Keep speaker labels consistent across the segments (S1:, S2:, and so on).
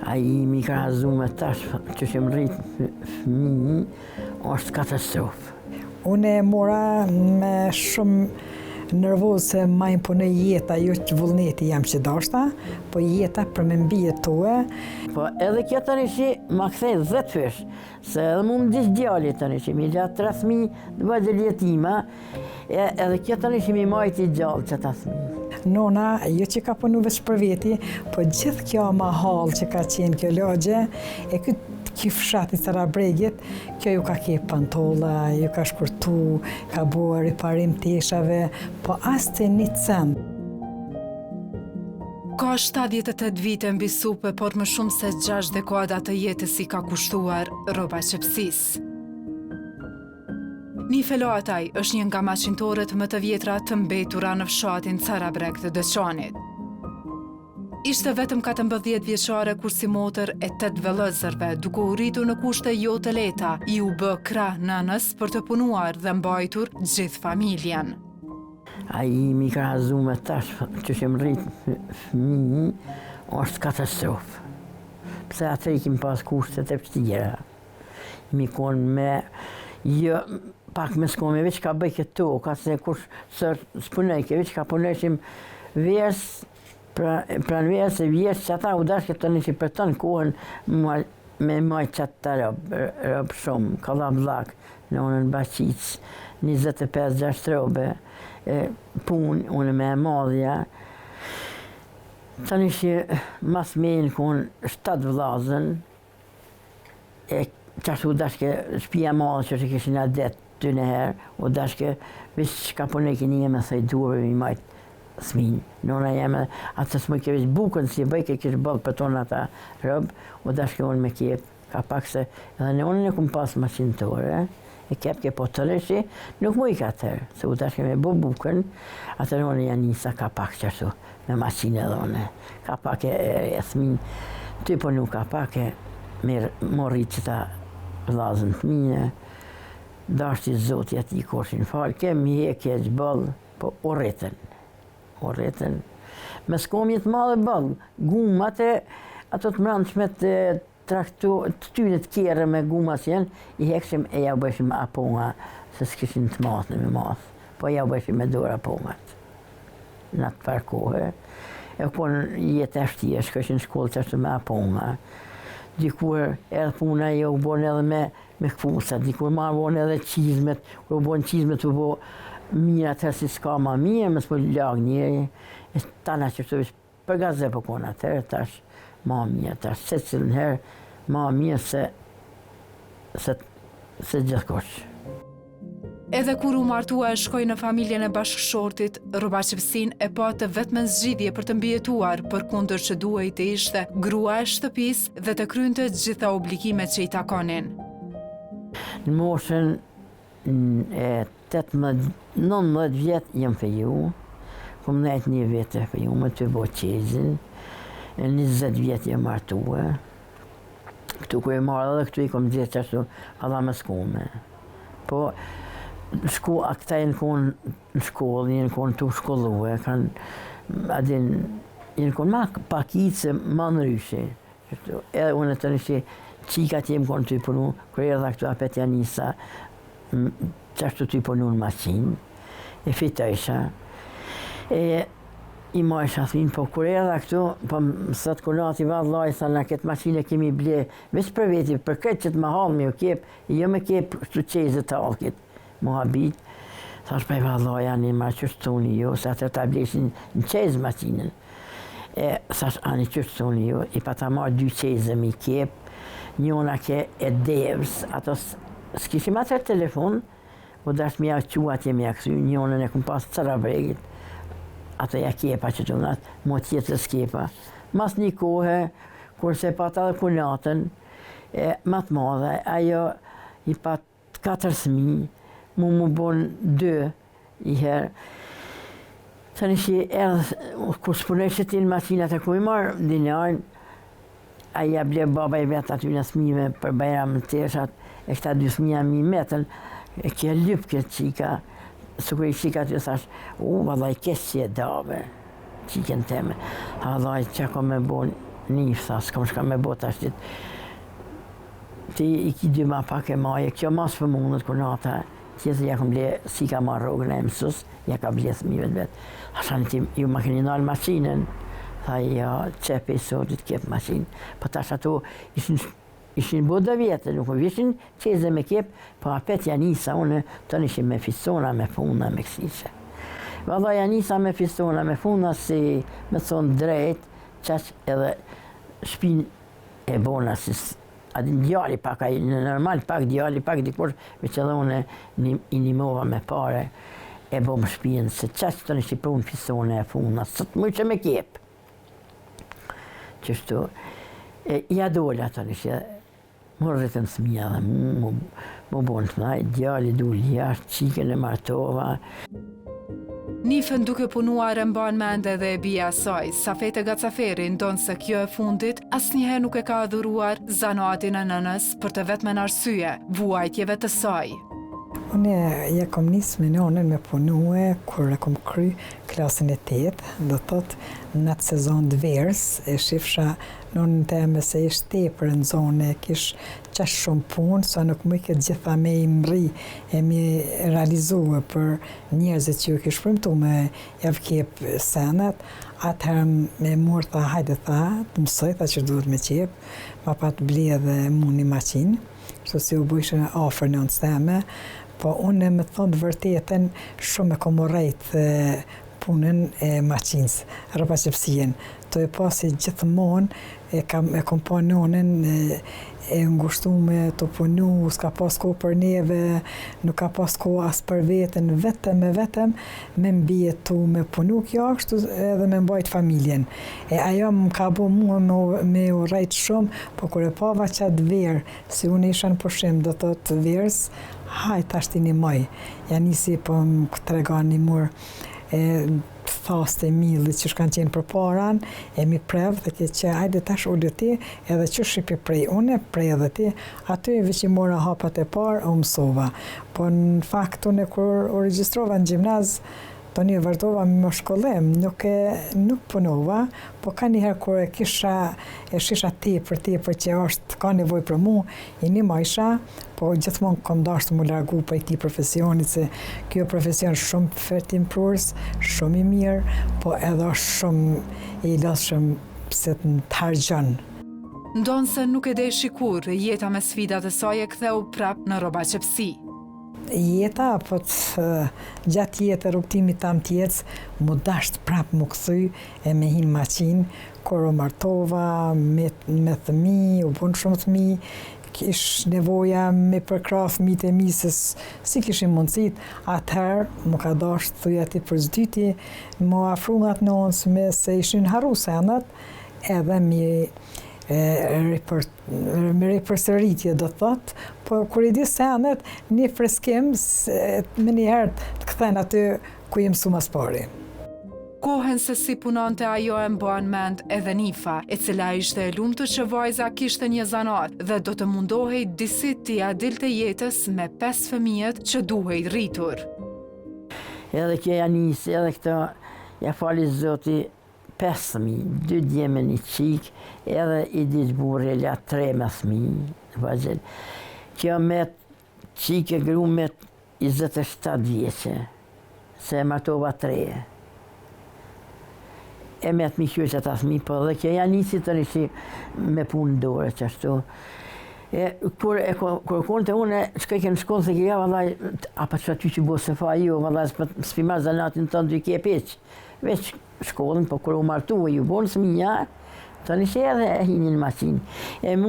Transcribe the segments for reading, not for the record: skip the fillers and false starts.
S1: A I mi ka razu me tash që shem rritë fëmijë, është katastrofë.
S2: Unë e mora me shumë nervoz se ma imponoj jeta, jo që vullneti jam që dashta, po jeta për me mbijetue.
S1: Po edhe kjo tani që ma kthej 10 fysh, se edhe mu më dish djallit tani që mi gjatë 3 fëmijë në vajzë jetima, edhe kjo tani që mi majti gjallë që ta fëmijë.
S2: Nona, jo që ka punu veç për veti, po gjithë kjo mahal që ka qenë kjo lagje, e kjo fshati Sarabregit, kjo ju ka ke pantolla, ju ka shkurtu, ka bua riparim teshave, po as të një cent.
S3: Ka 78 vite mbi supe, por më shumë se 6 dekada të jetës I ka kushtuar rroba qepësisë. Nife Loataj është një nga maqintorët më të vjetra të mbetura në fshatin Sarabreg të Dëçanit. Ishte vetëm 14 vjeçare kur si motër e 8 vëllezërve, duke u rritur në kushte jo të lehta, I u bë krah nënës për të punuar dhe mbajtur gjithë familjen.
S1: A I mi ka razu me tash që shem rritë fëmijë, është katastrofë. Pse atë I kim pas kushtet e vështira. Mi konë me, jo, pak me s'komi, veç ka bëj këto, ka se kush s'punojke, veç ka punojshim vers, pra në vers e vjes që ata u dashke të një që për të në kohën me majtë qatë të robë shumë, ka la vlak në unën Baqic, 25-6 robe, punë, unë me madhja. Të një që mas menë konë 7 vlazën, qashtu u dashke shpia madhë që kishin adet të nëherë, u dashke vish që ka punojke një me thëj duhe mi majtë sminë. Nona jeme, atë s'më ke vish bukën si bëjke kishë bëllë për tonë ata rëbë, u dashke unë me kjep, ka pak se edhe në unë në kumë pasë maqinëtore, e kep ke po të lëshi, nuk mu I ka tërë, se u dashke me bo bukën, atër unë janë njësa ka pak qërtu me maqinë edhe unë, ka pak e sminë, ty po nuk ka pak e morri që ta vlazën të mine, dashti zoti ati koshin falë, kemi hekje që bëllë, po o rritën. Me s'komjet madhe bëllë, gumat e ato të mrandshme të tynit kjere me gumat që jenë, I hekshim e ja u bëshim aponga, se s'kishin të matën me math, po ja u bëshim me dorë apongat. Në atë par kohë, e konë jetë e shtie, shkëshin shkollë që është me aponga. Dikur edhe puna jo u bon edhe me këpusat, dikur marrë bon edhe qizmet, kur u bon qizmet u bo mirë atër si s'ka ma mirë, më s'po lagë njëri, e tana që të vishë për gaze po konë atër, tash ma mirë, tash se cilën herë ma mirë se gjithë kosh.
S3: Edhe kur u martua e shkoj në familjen e bashkëshortit, rrobaqepsin e patë vetëm zgjidhje për të mbijetuar, përkundër që duhej të ishte grua e shtëpisë dhe të krynte gjitha obligimet që I takonin.
S1: Në moshën e 19 vjetë jem feju, kom nejtë një vjetë e feju, me të bo qezin, e 20 vjetë jem martue. Këtu ku e marrë edhe këtu I kom gjithë që ashtu, alla me s'kome. Po, a këta jenë konë në shkollë, jenë konë të shkollue, jenë konë ma pakit se ma në ryshe. Edhe unë të nëshë qikat jemë konë të I punu, kërë edhe këtu apet Janisa, qashtu të I punu në maqinë, e fitojsha. I majsha thinë, po kërë edhe këtu, po më sëtë kunati vallaj, sa në këtë maqinë kemi ble, veç për veti, për këtë që të më halë me u kep, jo me kep shtu qezët të halkit. Muhabit, thash për vallaj, ani ma qështoni jo, sa të ta bleshin në qezë maqinën. Thash, ani qështoni jo, I pa ta marrë 2 qezë mi kep, njona ke e devës, ato s'kishim atër telefon, u dash mi ja qua atje mi ja kësy, njonën e këm pasë Sarabregit, ato ja kepa që të natë, mo tjetër s'kepa. Mas një kohë, kurse pa ta dhe kunatën, matë madhe, ajo I pa 4 fëmijë, mu bon 2 I herë. Të një që edhe, kur s'punojshë ti në maqinat e ku I marë dinarën, a ja ble baba I vetë aty në fëmijëve për bajram në teshat, e këta 2 fëmija mi metën, e kje lypë këtë qika, së kërë I qika të thash, vallaj, kësë që e dave, qiken teme. Vallaj, që ka me bon, një tha, s'kam shka me bot ashtit. Ti I ki dy ma pak e maje, kjo mas për mundet kur nata, tjetër ja kom ble, si ka marrë rogën e mësus, ja ka ble thëmive të vetë. Ashan ti ju ma keni nalë maqinën, tha ja, qepe I sotit kep maqinë. Po tash ato ishin bodë vjetë, nuk vishin qeze me kep, po apet janisa, une të ishin me fistona, me funa, me kësishe. Valla janisa me fistona, me funa si me thonë drejt, qaq edhe shpin e bona si adin djali pak, në normal pak djali, pak dikur, veç edhe une I nimova me pare, e bom shpijen, se qaq të nishi prun fistona e funa, sot më që me kep. Qështu, ja dola të nishi, më rritën smija dhe më bonë të naj, djali dulli jashtë, qikën e martova.
S3: Nifën duke punuar e mban mend edhe e bia saj, Safete Gacaferi ndonë se kjo e fundit, asnjëherë nuk e ka adhuruar zanatin e nënës për të vetmen arsye, vuajtjeve të saj.
S2: Unë ja kom nisë me nonën me punue kur e kom kry klasën e 8, do thotë në atë sezon të verës, e shifsha nonën teme se ishte tepër në zonë, kish qash shumë punë, sa nuk më I këtë gjitha me I mri e me realizue për njerëzit që ju kish premtu me javkep senet, atëherë me murë tha, hajde tha, të mësoj, tha që duhet me qep, ma pa të bli edhe mu një maqinë, kështu si u bujshën ofër në teme, po unë me thonë të vërtetën shumë e kom urrejt punën e maqinës, rrëpaqepsien. To e pasi gjithmonë e kom pa nonën e ngushtume të punu, s'ka pas kohë për neve, nuk ka pas kohë as për veten, vetëm me mbjetu me punu kjo ashtu edhe me mbajt familjen. E ajo më ka bo mua me urrejt shumë, po kur e pava qatë verë, si unë isha në pushim do të verës, hajt ashtë I një maj. Ja nisi po më tregon një mur thaste millit që shkanë qenë për paran, e mi prevë dhe që hajde tash ullë ti, edhe që shqipi prej une, prej edhe ti, aty veç I mora hapat e parë, o mësova. Po në fakt une kur u regjistrova në gjimnaz, të një vazhdova me më shkollim, nuk punova, po ka njëherë kur e shisha tepër që është ka nevoj për mu, I një majsha, po gjithmonë kom dashtë më largu për këtij profesionit, se kjo profesion shumë fertimprurës, shumë I mirë, po edhe shumë I lodhshëm se të harxhon.
S3: Ndonë se nuk e deshi kur, jeta me sfidat e saj e ktheu prap në rrobaqepsi.
S2: Jeta, po gjatë jetë rrugtimit tam tjetës, mu dasht prap mu kthy e me hin maqinë, kur u martova, me thëmi, u bën shumë thëmi, kish nevoja me përkra fëmijët e mi se si kishim mundësit, atëherë mu ka dasht thuj ati për zdyti, mu afru nga të nonës me se ishin haru senat, edhe me ripërsëritje do thot, po kur I di senet, një freskim me njëherë të kthen aty ku I mësu mas pari.
S3: Kohen se si punonte ajo e mban mend edhe Nifa, e cila ishte e lumtur që vajza kishte një zanat dhe do të mundohej disi t'i dilte jetës me 5 fëmijët që duhej rritur.
S1: Edhe kjo janisë, edhe këto, ja fali Zoti 5 fëmijë, 2 djemë një qik, edhe I ditë burri la 3 me fëmijë. Kjo me qike gru me 27 vjeqe, se martova 3. E me të miqyr që ta thmi, po dhe kjo janë nisi të nishi me punë dore që ashtu. Kur konë të une, shkaj ke në shkollë, se kja vallaj, apa që aty që bo se fa ju, vallaj, s'pima zanatin të ndy kje peq. Veç shkollën, po kur u martu, ju bonë s'minja, të nishi edhe e hinin maqinë. I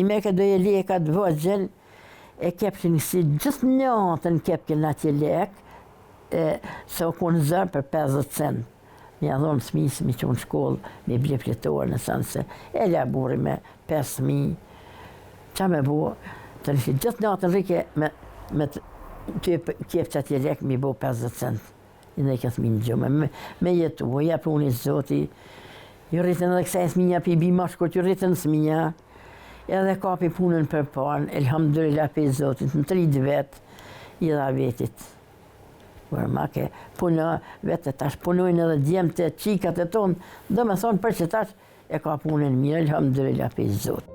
S1: merke doje leka të vëgjel, e kepshin si gjithë njëtën kepkin atje lek, se u konë zërë për 50 cent. Ja dhonë smisë mi që në shkollë, me ble fletorë në sanë se e la buri me 5.000. Qa me bo, të nëshi gjithë natën rike me të kjef që atje lek mi bo 50 cent. I në këtë minë gjume, me jetu, ja pruni Zoti, ju rritën edhe kësaj sminja pi bima shkurt, ju rritën sminja, edhe kapi punën për parën, elhamdulillah për Zotit, në 30 vetë, I dha vetit. Kur ma ke punë, vetë tash punojnë edhe djemët e qikat e tonë, dhe me thonë për që tash e ka punën mirë, elhamdulillah pe Zot.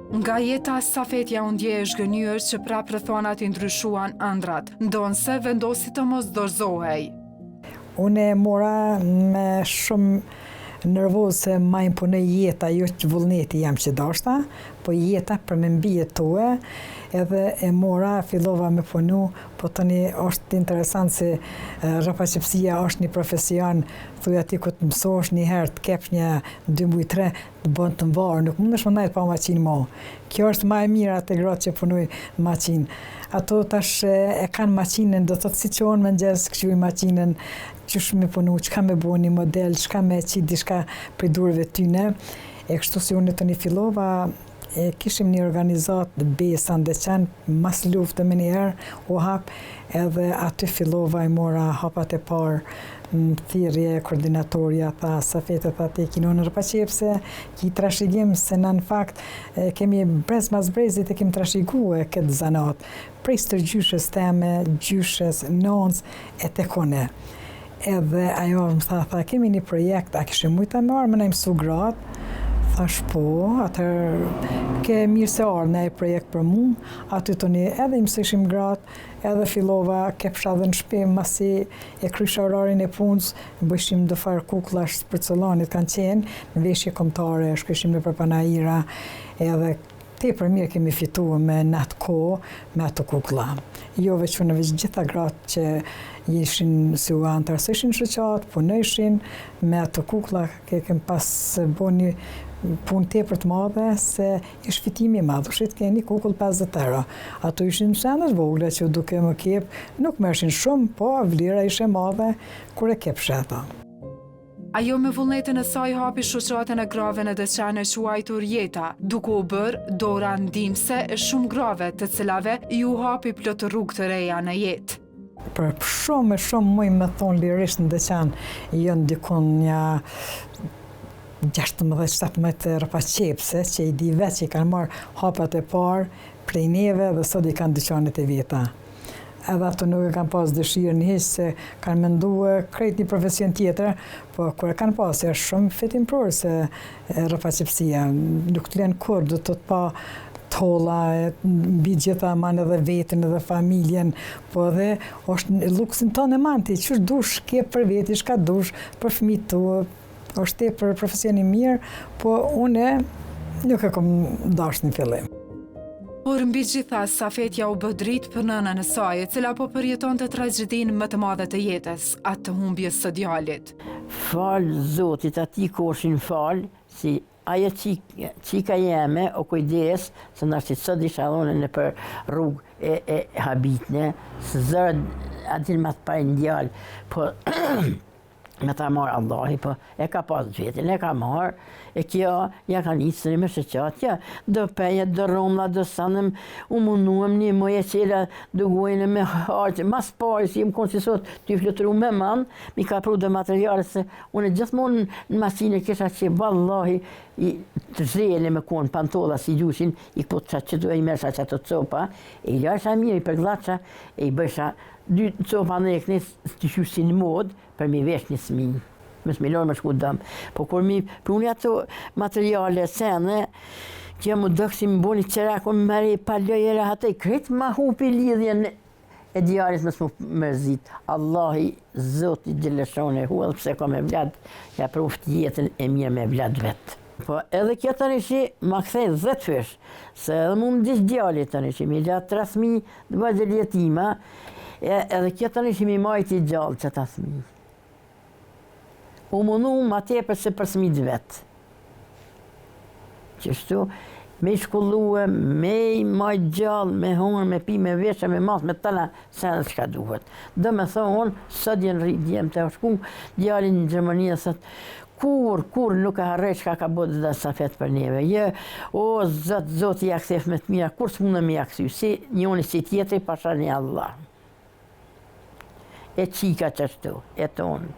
S3: Nga jeta Safetja u ndje e zhgënjur që prap rrethonat i ndryshuan ëndrat, ndonse vendosi të mos dorëzohej.
S2: Unë e mora me shumë nervoz se ma imponoj jeta, jo që vullneti jam që dashta, po jeta për me mbi jetue, edhe e mora, fillova me punu, po tani është interesant se rrapaqepsia është një profesion, thuja ti ku të mësosh një herë të kepsh një 2 muj 3, të bën të mbarë, nuk mundesh më najtë pa maqinë mo. Kjo është ma e mira të gratë që punoj maqinë. Ato tash e kanë maqinën, do të thotë si qonë më nxes këshuj maqinën, qysh me punu, qka me bo një model, qka me qitë diçka për durve tyne. E kështu si unë të një fillova, kishim një organizat besa ndeqen, mas luftë me njëherë u hap, edhe aty fillova i mora hapat e parë, në thirrje koordinatorja tha Safete tha ti kino në rrapaqepse, ki trashëgim se në fakt kemi brez mas brezit e kemi trashëgue këtë zanat, prej stërgjyshes teme, gjyshes, nonës e tekone. Edhe ajo më tha, kemi një projekt, a kishë mujta marrë, më në mësu gratë, thash po, atër ke mirë se arë në e projekt për mu, aty të një edhe i mësëshim gratë, edhe fillova kepsha dhe në shpi, masi e krysha orarin e punës, bëshim dë farë kuklash për cëllanit kanë qenë, në veshje komtare, shkryshim në përpanajira, edhe te për mirë kemi fitu me në atë ko, me atë kukla. Jo veç në veç gjitha gratë që ishin si u antarë, së ishin shëqatë, punëshin, me atë kukla, kem pas bo një punë tepër të madhe, se ish fitimi madhë, shit keni kukull 50 euro. Ato ishin senës vogle që duke më kep, nuk mërshin shumë, po vlira ishe madhe, kur e kep sheta.
S3: Ajo me vullnetin e saj hapi shoqatën e grave në deçane quajtur Jeta, duke u bërë dora ndihmëse e shumë grave të cilave ju hapi plot rrugë të reja në jetë.
S2: Për shumë muj me thonë lirisht në deçan, jo ndikon një 16-17 rrapaqepse që i di vetë që i kanë marrë hapat e parë prej neve dhe sot i kanë dyqanet e veta. Edhe ato nuk e kanë pas dëshirë një hiç se kanë menduar krejt një profesion tjetër, po kur e kanë pas është shumë fitimpror se rrapaqepsia nuk të lën kur do të pa tolla, mbi gjitha man edhe vetën edhe familjen, po edhe është luksin tonë e manti, që dush ke për veti, shka dush për fëmijët tu, është te për profesioni mirë, po une nuk e kom dash në fillim.
S3: Por mbi gjitha, Safetja u bë dritë për nënën e saj, e cila po përjeton të tragjedin më të madhe të jetës, atë të humbjes së djalit.
S1: Falë Zotit, ati koshin falë, si ajo qika jeme o kujdes, se nështë sot isha dhone në për rrugë e habitne, së zërë atin më të pajnë djallë, po me ta marë Allahi, po e ka pas vetin, e ka marë, e kjo ja ka njësëri me shëqatja, do peje, do romla, do sanëm, u munduem një moje qela, do gojnë me harqë, mas pari, si më konë si sot, ty flutru me man, mi ka pru dhe materiale, se unë gjithmonë në masinë kisha që vallahi, të zrele me konë pantolla si gjushin, i këpo të që du e i mesha që të copa, e i lajsha mirë, i përglaqa, e i bësha 2 copa në ekne të qysin mod, për mi vesh një sminj. Më smilor më shku dëmë. Po kur mi pruni ato materiale sene, që mu dëksim më boni qerak, unë mëri paljojere atë i kretë ma hupi lidhjen e djarit më s'mu mërzit. Allahi, Zoti Gjellëshone, hu edhe pse ka me vlad, ja proft jetën e mirë me vlad vetë. Po edhe kjo të nishi ma kthej 10 fysh, se edhe mu më dish djalit të nishi, mi gjatë 3.000 dhe bëjtë jetima, edhe kjo të nishi mi majti gjallë që të thmi. U mundu ma tepër se për smit vetë. Qështu, me i shkullue, me i majtë gjallë, me hongër, me pi, me veshe, me mas, me tëla, se edhe shka duhet. Dhe me thonë, sot jenë rritë djemë të shku, djallin në Gjermania, sot, kur nuk e harrej qka ka bodë dhe Safet për neve. Je, o, Zoti ja kthef me të mira, kur s'mune me ja këthy, si njoni si tjetëri, pasha një Allah. E qika qështu, e tonë.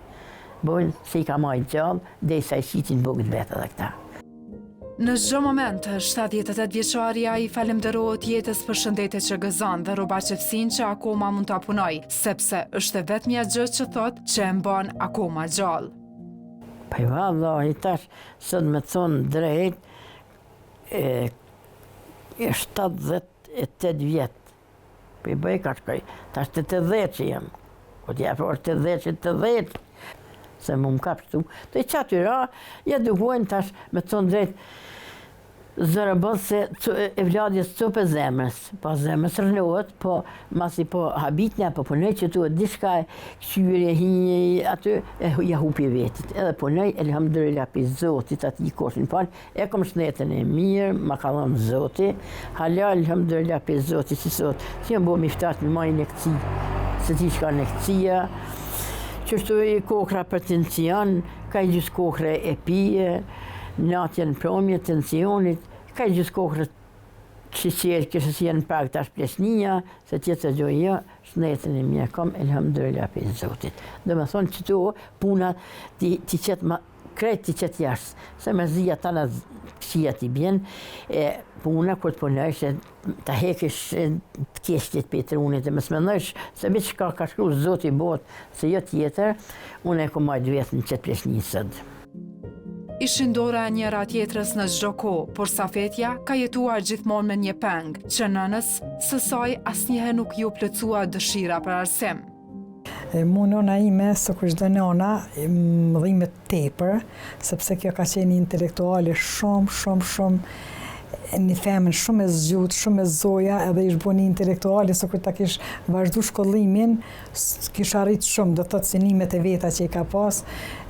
S1: Bojnë se i ka majtë gjallë, dhe i sa i qitin bugët vetë dhe këta.
S3: Në çdo moment, 78 vjeçaria I falenderohet jetës për shëndetit që gëzon dhe robaqevsinë që akoma mund ta punoj, sepse është e vetmja gjë që thot që e mban akoma gjallë.
S1: Pa vallahi tash sot me thonë drejt e 78 vjet. Po I bëj kashkoj. Tash 80 që jam. Po t'ja për 80 se më kapshtu. Të I qatyra, ja duhojnë tash me thonë drejt zërëbët se e vladjes copë e zemrës. Pa zemrës rënohet, po masi po habitnja, po punoj që tu e dishka këshyre, hinje, aty e ja hupi vetit. Edhe punoj, elhamdulillah pi Zotit, ati koshin falë, e kom shnetën e mirë, ma kalon Zoti, hala elhamdulillah pi Zotit si sot, si jam bo miftat me maj në këci, se ti shka në këcia, qështu I kokra për tension, ka I gjysë kokra e pije, natjen promje, tensionit, ka I gjysë kokra që qërë kështë si janë pak tash plesnia, se tjetë të gjojë, shnetën e mje kom, elhamdulillah për Zotit. Dhe me thonë që tu puna ti qëtë ma krejt ti qëtë jashtë, se me zia tana qia ti bjen, puna kur të punësh, ta hekish të keshtit për të unit, e mësë menësh, se bitë që ka shkru Zoti botë, se jo tjetër, unë e ku majtë vetë në qëtë plesnisët.
S3: Ishin dora e njëra tjetrës në çdo kohë, por Safetja ka jetuar gjithmonë me një peng, që nënës së saj asnjëherë nuk ju plotësua dëshira për arsim.
S2: Mu nona ime, së kur çdo nona, më dhime tepër, sepse kjo ka qenë intelektuale shumë, një femën shumë e zgjuar, shumë e zoja, edhe ish bo një intelektuale, së kur ta kish vazhdu shkollimin, kish arrit shumë, do thotë synimet e veta që I ka pas,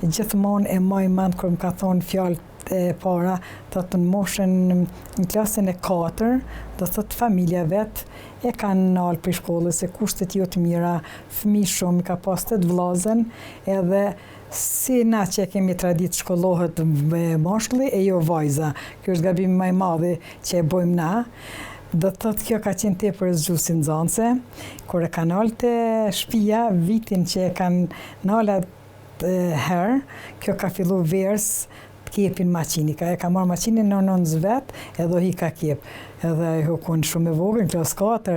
S2: gjithmonë e maj mend kur më ka thonë fjalët e para, thotë në moshën në klasën e 4, do thotë familja vet e kanë nalë për shkollës, se kushtet jo të mira, fëmijë shumë, ka pas 8 vllazën, edhe si na që kemi tradit shkollohet me mashkulli e jo vajza. Kjo është gabimi më I madhi që e bojmë na. Do të thotë kjo ka qenë tepër zgjusi nxënëse. Kur e kanë dalë te shtëpia, vitin që e kanë dalë herë, kjo ka fillu vers të kepin maqini. E ka marrë maqinin në nënës vet, edhe hi ka kep. Edhe ajo konë shumë e vogël, në klas 4,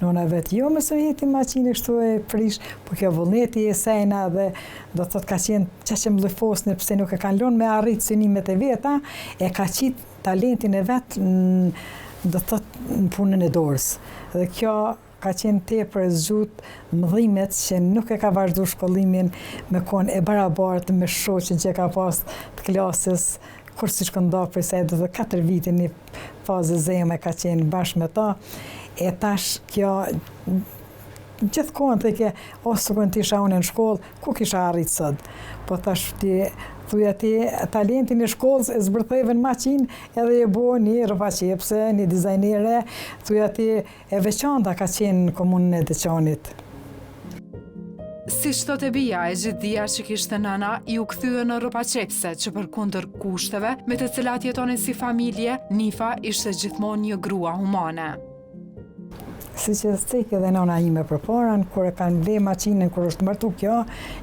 S2: nëna vet, jo më së jeti maqini kështu e prish, po kjo vullneti e sejna dhe do të thotë ka qenë qaqem lëfosnë, pse nuk e kanë lënë me arrit synimet e veta, e ka qit talentin e vet do të thotë në punën e dorës. Dhe kjo ka qenë tepër e zgjut mëdhimet që nuk e ka vazhdu shkollimin me konë e barabartë me shoqen që ka pas të klasës, kur si shkënda për se edhe 4 vite një fazë zeme ka qenë bashkë me ta, e tash kjo gjithë kohën të ke, ose kënë t'isha unë në shkollë, ku kisha arrit sot? Po tash thuja ti talentin e shkollës e zbërthejve në maqin, edhe e bo një rëfaqepse, një dizajnere, thuja ti e veçanta ka qenë në komunën e Deçanit.
S3: Si shtot e bija e gjithë dhja që kishte nëna, ju kthye në rrëpaqepse që përkundër kushteve me të cilat jetonin si familje, Nifa ishte gjithmonë një grua humane.
S2: Si që stek edhe nëna ime përpara, kur e kanë ble maqinën, kur është mërtu kjo,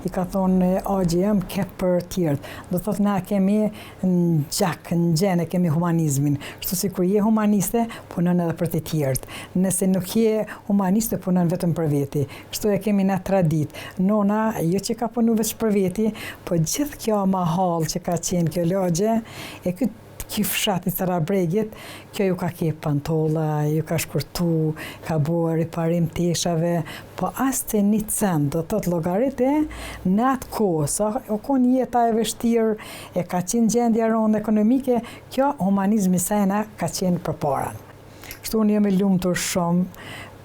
S2: I ka thonë AGM ke për tjertë. Do thotë na kemi në gjak, në gjenë, kemi humanizmin. Kështu si kur je humaniste, punon edhe për të tjertë. Nëse nuk je humaniste, punon vetëm për veti. Kështu e kemi na tradit. Nona, jo që ka punu veç për veti, po gjithë kjo mahall që ka qenë kjo lagje, e këtë Ky fshati Sarabregit, kjo ju ka kep pantolla, ju ka shkurtu, ka bërë riparim teshave, po as të një cent, do të të llogarite, në atë kohë, sa o konë jeta e vështirë, e ka qenë gjendja rëndë ekonomike, kjo humanizmi sena ka qenë përpara. Kështu unë jam e lumtur shumë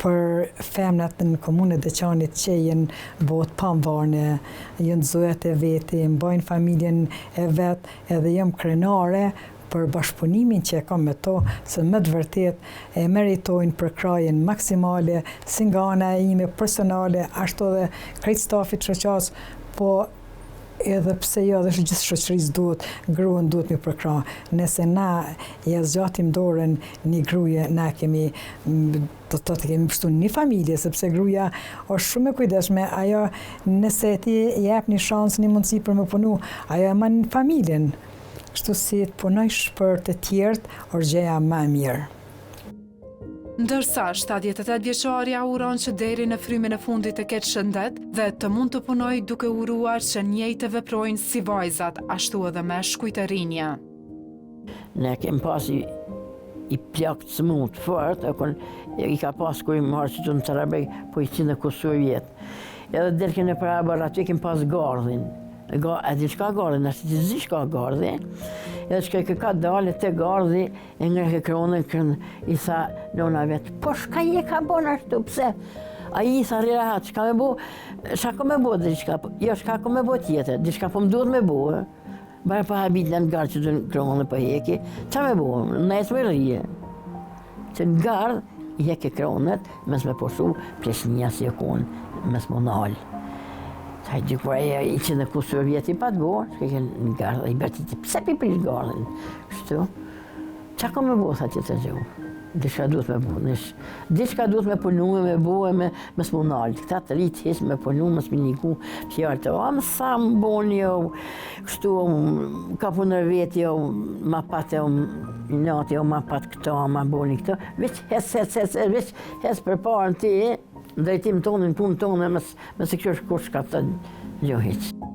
S2: për femnat në komunën e Deçanit që jenë botë pamvarne, jenë zojat e veti, mbajnë familjen e vet, edhe jam krenare për bashkëpunimin që e kam me to, se me të vërtet e meritojnë për krajen maksimale, si nga ana ime personale, ashtu dhe krejt stafit shoqas, po edhe pse jo dhe gjithë shoqërisë duhet, gruan duhet mi përkra. Nëse na ja zgjatim dorën një gruje, na kemi do të kemi pështu një familje, sepse gruaja është shumë e kujdesshme, ajo nëse ti jep një shans, një mundësi për me punu, ajo e man familjen. Kështu si të punoj shpër të tjerët, është gjëja më e mirë.
S3: Ndërsa 78 vjeçaria uron që deri në frymin e fundit të ketë shëndet dhe të mund të punoj duke uruar që njëjtë të veprojnë si vajzat, ashtu edhe me shkujt e rinja.
S1: Ne kem pas i plakt smut fort, i ka pas kur i marrë që të në Carabek, po i qenë kusur vjetë. Edhe dërken e parabar aty kem pas gardhin. E di shka gardhin, ashtë ti zi shka gardhin. Edhe që ka dalë të gardhi, e nga ke kronën, i tha nona vetë, po shka je ka bon ashtu, pse? A i tha rehat, shka me bo, shka ko me bo dhe shka, jo shka ko me bo tjetër, dhe shka po më duhet me bo, Bare pa habit në gardë që të në kronë për heki, qa me bo, në esë me rije. Që në gardë, i heke kronët, mes me poshu, pleshnija si e konë, mes më nalë. Sa i gjykura i që në kusur vjeti pa të bo, që ke në gardë, i bërti pse pi prish gardën, shtu. Qa ka me bo, tha që të gjuhë. Dishka duhet me bo, dishka duhet me punu, me bo, me s'mu nalë. Këta të rritë hisë me punu, me s'mi niku fjallë të, më sa më boni jo, kështu, ka punër vetë jo, ma patë jo, natë jo, ma patë këto, ma boni këto, veç hes për parën ti, drejtim tonë, në punë tonë, me se kjo është kush ka të gjohiq.